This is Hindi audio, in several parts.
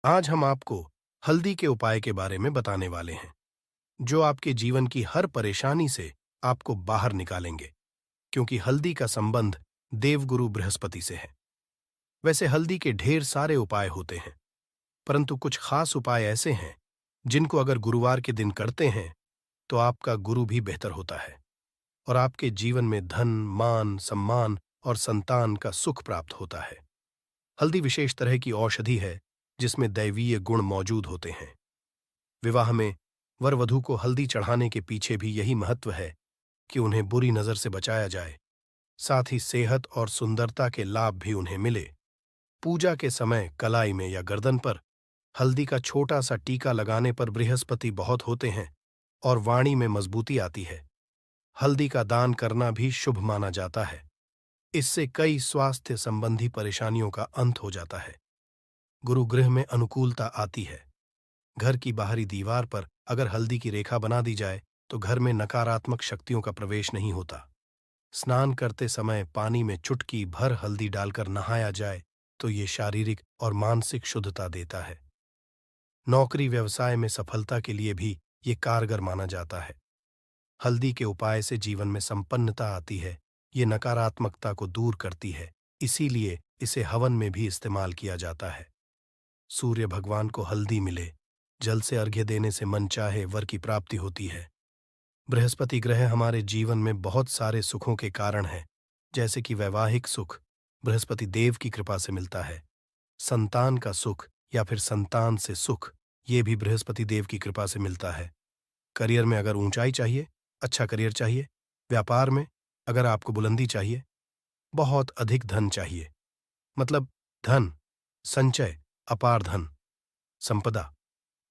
आज हम आपको हल्दी के उपाय के बारे में बताने वाले हैं, जो आपके जीवन की हर परेशानी से आपको बाहर निकालेंगे, क्योंकि हल्दी का संबंध देवगुरु बृहस्पति से है। वैसे हल्दी के ढेर सारे उपाय होते हैं, परंतु कुछ खास उपाय ऐसे हैं, जिनको अगर गुरुवार के दिन करते हैं, तो आपका गुरु भी बेहतर होता है और आपके जीवन में धन, मान, सम्मान और संतान का सुख प्राप्त होता है। हल्दी विशेष तरह की औषधि है, जिसमें दैवीय गुण मौजूद होते हैं। विवाह में वर वधू को हल्दी चढ़ाने के पीछे भी यही महत्व है कि उन्हें बुरी नजर से बचाया जाए, साथ ही सेहत और सुंदरता के लाभ भी उन्हें मिले। पूजा के समय कलाई में या गर्दन पर हल्दी का छोटा सा टीका लगाने पर बृहस्पति बहुत होते हैं और वाणी में मजबूती आती है। हल्दी का दान करना भी शुभ माना जाता है। इससे कई स्वास्थ्य संबंधी परेशानियों का अंत हो जाता है। गुरुगृह में अनुकूलता आती है। घर की बाहरी दीवार पर अगर हल्दी की रेखा बना दी जाए तो घर में नकारात्मक शक्तियों का प्रवेश नहीं होता। स्नान करते समय पानी में चुटकी भर हल्दी डालकर नहाया जाए तो ये शारीरिक और मानसिक शुद्धता देता है। नौकरी व्यवसाय में सफलता के लिए भी ये कारगर माना जाता है। हल्दी के उपाय से जीवन में संपन्नता आती है। ये नकारात्मकता को दूर करती है, इसीलिए इसे हवन में भी इस्तेमाल किया जाता है। सूर्य भगवान को हल्दी मिले, जल से अर्घ्य देने से मनचाहे वर की प्राप्ति होती है। बृहस्पति ग्रह हमारे जीवन में बहुत सारे सुखों के कारण है, जैसे कि वैवाहिक सुख बृहस्पति देव की कृपा से मिलता है। संतान का सुख या फिर संतान से सुख, ये भी बृहस्पति देव की कृपा से मिलता है। करियर में अगर ऊंचाई चाहिए, अच्छा करियर चाहिए, व्यापार में अगर आपको बुलंदी चाहिए, बहुत अधिक धन चाहिए, मतलब धन, संचय, अपार धन, संपदा,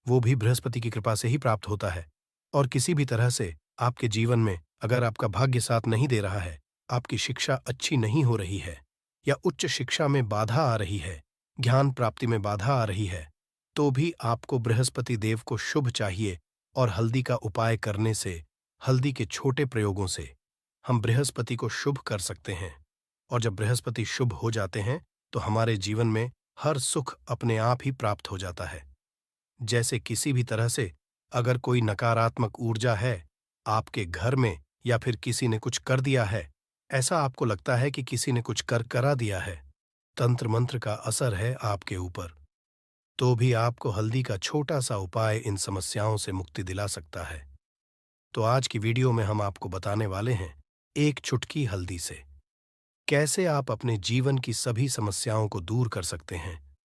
वो भी बृहस्पति की कृपा से ही प्राप्त होता है। और किसी भी तरह से आपके जीवन में अगर आपका भाग्य साथ नहीं दे रहा है, आपकी शिक्षा अच्छी नहीं हो रही है या उच्च शिक्षा में बाधा आ रही है, ज्ञान प्राप्ति में बाधा आ रही है, तो भी आपको बृहस्पति देव को शुभ चाहिए और हल्दी का उपाय करने से, हल्दी के छोटे प्रयोगों से हम बृहस्पति को शुभ कर सकते हैं। और जब बृहस्पति शुभ हो जाते हैं तो हमारे जीवन में हर सुख अपने आप ही प्राप्त हो जाता है। जैसे किसी भी तरह से अगर कोई नकारात्मक ऊर्जा है आपके घर में या फिर किसी ने कुछ कर दिया है, ऐसा आपको लगता है कि किसी ने कुछ करा दिया है, तंत्र मंत्र का असर है आपके ऊपर, तो भी आपको हल्दी का छोटा सा उपाय इन समस्याओं से मुक्ति दिला सकता है। तो आज की वीडियो में हम आपको बताने वाले हैं, एक चुटकी हल्दी से कैसे आप अपने जीवन की सभी समस्याओं को दूर कर सकते हैं।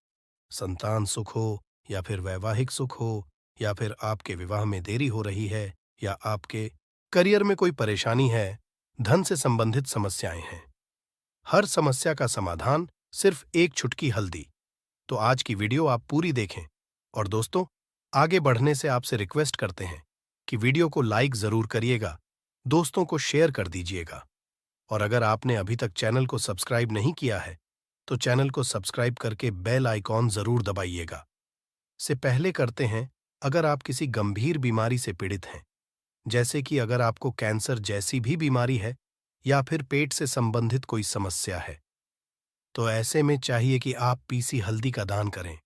संतान सुख हो या फिर वैवाहिक सुख हो, या फिर आपके विवाह में देरी हो रही है, या आपके करियर में कोई परेशानी है, धन से संबंधित समस्याएं हैं, हर समस्या का समाधान सिर्फ एक चुटकी हल्दी। तो आज की वीडियो आप पूरी देखें। और दोस्तों, आगे बढ़ने से आपसे रिक्वेस्ट करते हैं कि वीडियो को लाइक जरूर करिएगा, दोस्तों को शेयर कर दीजिएगा, और अगर आपने अभी तक चैनल को सब्सक्राइब नहीं किया है तो चैनल को सब्सक्राइब करके बेल आइकॉन जरूर दबाइएगा। से पहले करते हैं, अगर आप किसी गंभीर बीमारी से पीड़ित हैं, जैसे कि अगर आपको कैंसर जैसी भी बीमारी है या फिर पेट से संबंधित कोई समस्या है, तो ऐसे में चाहिए कि आप पीसी हल्दी का दान करें।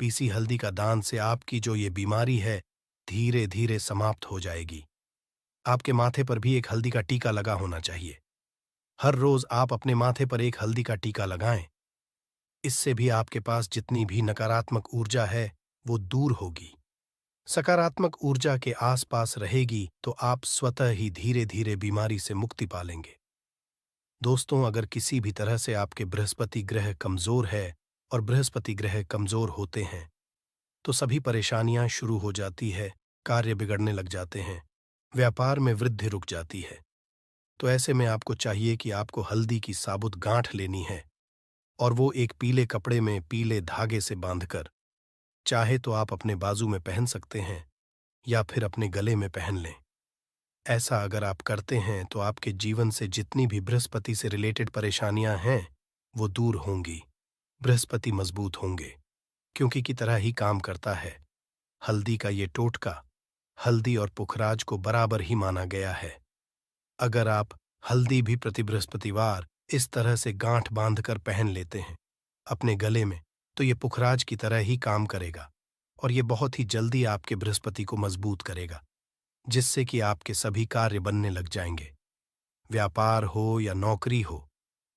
पीसी हल्दी का दान से आपकी जो ये बीमारी है धीरे धीरे समाप्त हो जाएगी। आपके माथे पर भी एक हल्दी का टीका लगा होना चाहिए। हर रोज आप अपने माथे पर एक हल्दी का टीका लगाएं। इससे भी आपके पास जितनी भी नकारात्मक ऊर्जा है वो दूर होगी। सकारात्मक ऊर्जा के आसपास रहेगी तो आप स्वतः ही धीरे धीरे बीमारी से मुक्ति पालेंगे। दोस्तों, अगर किसी भी तरह से आपके बृहस्पति ग्रह कमजोर है, और बृहस्पति ग्रह कमजोर होते हैं तो सभी परेशानियां शुरू हो जाती है, कार्य बिगड़ने लग जाते हैं, व्यापार में वृद्धि रुक जाती है। तो ऐसे में आपको चाहिए कि आपको हल्दी की साबुत गांठ लेनी है, और वो एक पीले कपड़े में पीले धागे से बांधकर, चाहे तो आप अपने बाजू में पहन सकते हैं या फिर अपने गले में पहन लें। ऐसा अगर आप करते हैं तो आपके जीवन से जितनी भी बृहस्पति से रिलेटेड परेशानियां हैं वो दूर होंगी। बृहस्पति मजबूत होंगे, क्योंकि की तरह ही काम करता है। हल्दी का ये टोटका हल्दी और पुखराज को बराबर ही माना गया है। अगर आप हल्दी भी प्रति बृहस्पतिवार इस तरह से गांठ बांधकर पहन लेते हैं अपने गले में, तो ये पुखराज की तरह ही काम करेगा और ये बहुत ही जल्दी आपके बृहस्पति को मजबूत करेगा, जिससे कि आपके सभी कार्य बनने लग जाएंगे। व्यापार हो या नौकरी हो,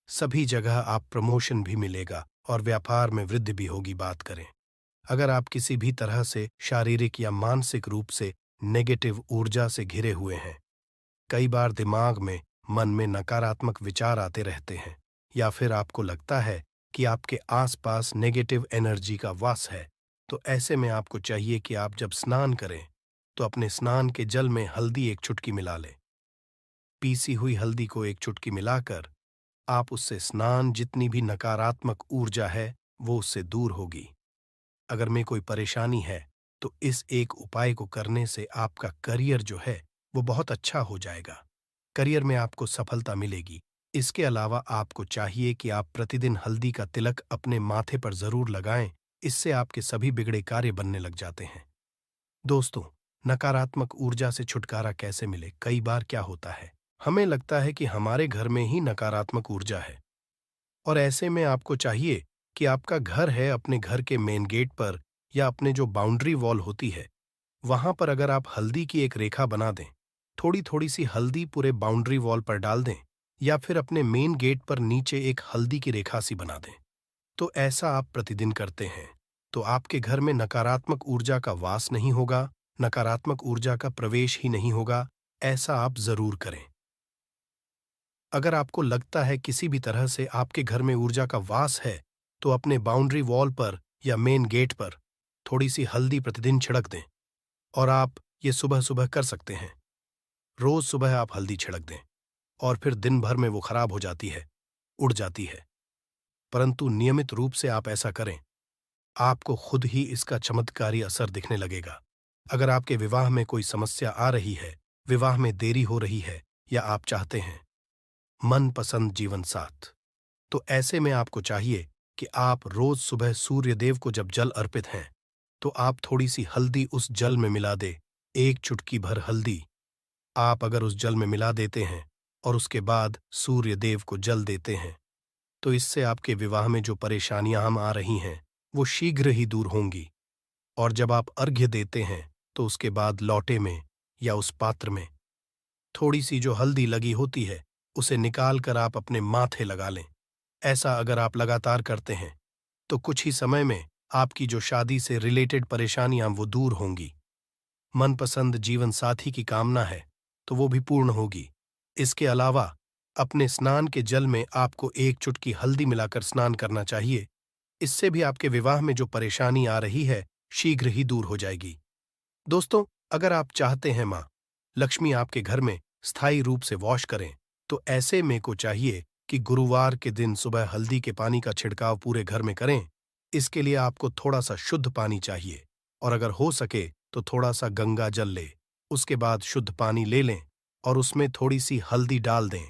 सभी जगह आप प्रमोशन भी मिलेगा और व्यापार में वृद्धि भी होगी। बात करें, अगर आप किसी भी तरह से शारीरिक या मानसिक रूप से नेगेटिव ऊर्जा से घिरे हुए हैं, कई बार दिमाग में, मन में नकारात्मक विचार आते रहते हैं, या फिर आपको लगता है कि आपके आसपास नेगेटिव एनर्जी का वास है, तो ऐसे में आपको चाहिए कि आप जब स्नान करें तो अपने स्नान के जल में हल्दी एक चुटकी मिला लें। पीसी हुई हल्दी को एक चुटकी मिलाकर आप उससे स्नान, जितनी भी नकारात्मक ऊर्जा है वो उससे दूर होगी। अगर में कोई परेशानी है तो इस एक उपाय को करने से आपका करियर जो है वो बहुत अच्छा हो जाएगा। करियर में आपको सफलता मिलेगी। इसके अलावा आपको चाहिए कि आप प्रतिदिन हल्दी का तिलक अपने माथे पर जरूर लगाएं। इससे आपके सभी बिगड़े कार्य बनने लग जाते हैं। दोस्तों, नकारात्मक ऊर्जा से छुटकारा कैसे मिले? कई बार क्या होता है, हमें लगता है कि हमारे घर में ही नकारात्मक ऊर्जा है, और ऐसे में आपको चाहिए कि आपका घर है, अपने घर के मेन गेट पर या अपने जो बाउंड्री वॉल होती है, वहां पर अगर आप हल्दी की एक रेखा बना दें, थोड़ी थोड़ी सी हल्दी पूरे बाउंड्री वॉल पर डाल दें, या फिर अपने मेन गेट पर नीचे एक हल्दी की रेखा सी बना दें, तो ऐसा आप प्रतिदिन करते हैं तो आपके घर में नकारात्मक ऊर्जा का वास नहीं होगा, नकारात्मक ऊर्जा का प्रवेश ही नहीं होगा। ऐसा आप जरूर करें। अगर आपको लगता है किसी भी तरह से आपके घर में ऊर्जा का वास है, तो अपने बाउंड्री वॉल पर या मेन गेट पर थोड़ी सी हल्दी प्रतिदिन छिड़क दें, और आप ये सुबह सुबह कर सकते हैं। रोज सुबह आप हल्दी छिड़क दें और फिर दिन भर में वो खराब हो जाती है, उड़ जाती है, परंतु नियमित रूप से आप ऐसा करें, आपको खुद ही इसका चमत्कारी असर दिखने लगेगा। अगर आपके विवाह में कोई समस्या आ रही है, विवाह में देरी हो रही है, या आप चाहते हैं मनपसंद जीवन साथ, तो ऐसे में आपको चाहिए कि आप रोज सुबह सूर्य देव को जब जल अर्पित हैं, तो आप थोड़ी सी हल्दी उस जल में मिला दे। एक चुटकी भर हल्दी आप अगर उस जल में मिला देते हैं और उसके बाद सूर्य देव को जल देते हैं, तो इससे आपके विवाह में जो परेशानियां हम आ रही हैं वो शीघ्र ही दूर होंगी। और जब आप अर्घ्य देते हैं तो उसके बाद लौटे में या उस पात्र में थोड़ी सी जो हल्दी लगी होती है उसे निकाल कर आप अपने माथे लगा लें। ऐसा अगर आप लगातार करते हैं तो कुछ ही समय में आपकी जो शादी से रिलेटेड परेशानियां वो दूर होंगी। मनपसंद जीवन साथी की कामना है तो वो भी पूर्ण होगी। इसके अलावा अपने स्नान के जल में आपको एक चुटकी हल्दी मिलाकर स्नान करना चाहिए। इससे भी आपके विवाह में जो परेशानी आ रही है शीघ्र ही दूर हो जाएगी। दोस्तों, अगर आप चाहते हैं माँ लक्ष्मी आपके घर में स्थायी रूप से वॉश करें, तो ऐसे में को चाहिए कि गुरुवार के दिन सुबह हल्दी के पानी का छिड़काव पूरे घर में करें। इसके लिए आपको थोड़ा सा शुद्ध पानी चाहिए, और अगर हो सके तो थोड़ा सा गंगा जल ले। उसके बाद शुद्ध पानी ले लें और उसमें थोड़ी सी हल्दी डाल दें।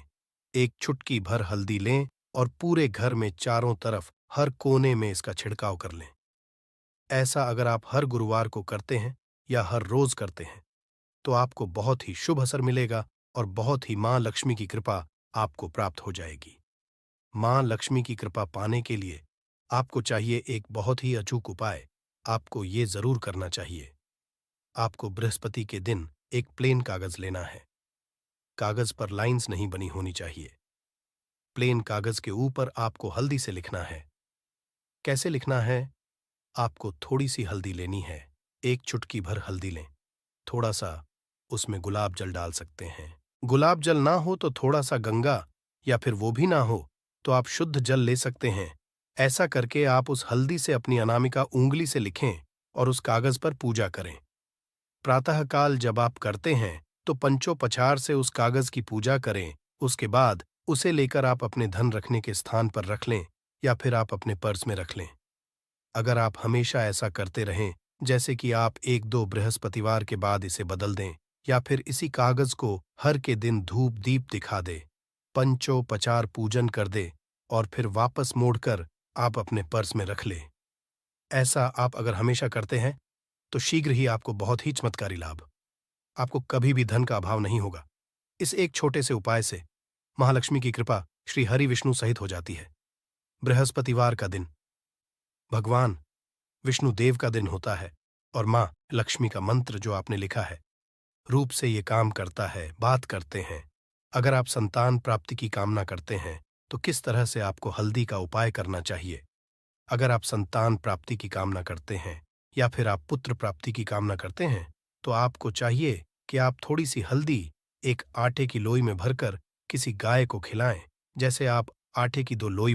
एक चुटकी भर हल्दी लें और पूरे घर में चारों तरफ हर कोने में इसका छिड़काव कर लें। ऐसा अगर आप हर गुरुवार को करते हैं या हर रोज करते हैं तो आपको बहुत ही शुभ असर मिलेगा और बहुत ही माँ लक्ष्मी की कृपा आपको प्राप्त हो जाएगी। माँ लक्ष्मी की कृपा पाने के लिए आपको चाहिए एक बहुत ही अचूक उपाय। आपको ये जरूर करना चाहिए। आपको बृहस्पति के दिन एक प्लेन कागज लेना है। कागज पर लाइंस नहीं बनी होनी चाहिए। प्लेन कागज के ऊपर आपको हल्दी से लिखना है। कैसे लिखना है? आपको थोड़ी सी हल्दी लेनी है, एक चुटकी भर हल्दी लें, थोड़ा सा उसमें गुलाब जल डाल सकते हैं। गुलाब जल ना हो तो थोड़ा सा गंगा, या फिर वो भी ना हो तो आप शुद्ध जल ले सकते हैं। ऐसा करके आप उस हल्दी से अपनी अनामिका उंगली से लिखें और उस कागज पर पूजा करें। प्रातःकाल जब आप करते हैं तो पंचोपचार से उस कागज की पूजा करें। उसके बाद उसे लेकर आप अपने धन रखने के स्थान पर रख लें, या फिर आप अपने पर्स में रख लें। अगर आप हमेशा ऐसा करते रहें, जैसे कि आप एक दो बृहस्पतिवार के बाद इसे बदल दें, या फिर इसी कागज को हर के दिन धूप दीप दिखा दे, पंचोपचार पूजन कर दे और फिर वापस मोड़कर आप अपने पर्स में रख लें। ऐसा आप अगर हमेशा करते हैं तो शीघ्र ही आपको बहुत ही चमत्कारी लाभ, आपको कभी भी धन का अभाव नहीं होगा। इस एक छोटे से उपाय से महालक्ष्मी की कृपा श्री हरि विष्णु सहित हो जाती है। बृहस्पतिवार का दिन भगवान विष्णु देव का दिन होता है और माँ लक्ष्मी का मंत्र जो आपने लिखा है, रूप से ये काम करता है, बात करते हैं। अगर आप संतान प्राप्ति की कामना करते हैं, तो किस तरह से आपको हल्दी का उपाय करना चाहिए? अगर आप संतान प्राप्ति की कामना करते हैं या फिर आप पुत्र प्राप्ति की कामना करते हैं, तो आपको चाहिए कि आप थोड़ी-सी हल्दी एक आटे की लोई में भरकर किसी गाय को खिलाएं। जैसे आप आटे की 2 लोई